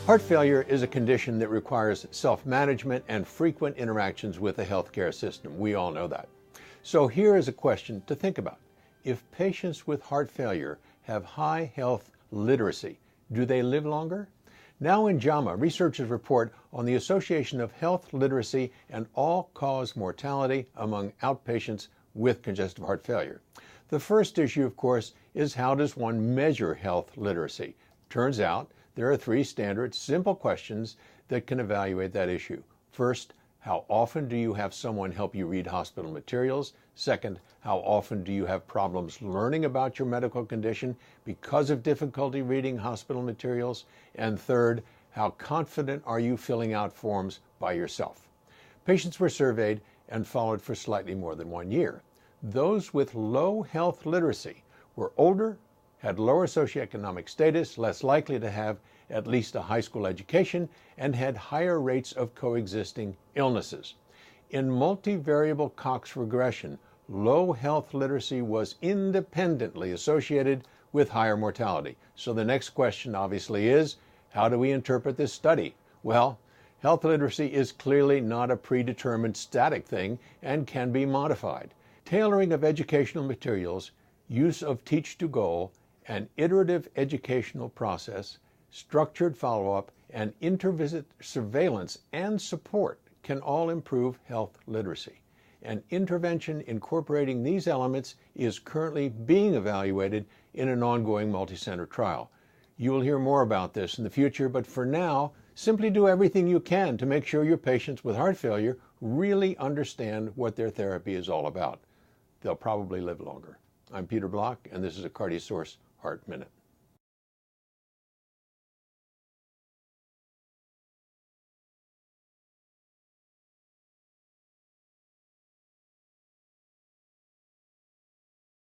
Heart failure is a condition that requires self-management and frequent interactions with the healthcare system. We all know that. So here is a question to think about. If patients with heart failure have high health literacy, do they live longer? Now in JAMA, researchers report on the association of health literacy and all-cause mortality among outpatients with congestive heart failure. The first issue, of course, is how does one measure health literacy? Turns out there are three standard, simple questions that can evaluate that issue. First, how often do you have someone help you read hospital materials? Second, how often do you have problems learning about your medical condition because of difficulty reading hospital materials? And third, how confident are you filling out forms by yourself? Patients were surveyed and followed for slightly more than 1 year. Those with low health literacy were older, had lower socioeconomic status, less likely to have at least a high school education, and had higher rates of coexisting illnesses. In multivariable Cox regression, low health literacy was independently associated with higher mortality. So the next question obviously is, how do we interpret this study? Well, health literacy is clearly not a predetermined static thing and can be modified. Tailoring of educational materials, use of teach-to-goal, an iterative educational process, structured follow-up, and inter-visit surveillance and support can all improve health literacy. An intervention incorporating these elements is currently being evaluated in an ongoing multi-center trial. You will hear more about this in the future, but for now, simply do everything you can to make sure your patients with heart failure really understand what their therapy is all about. They'll probably live longer. I'm Peter Block, and this is a CardioSource Heart Minute.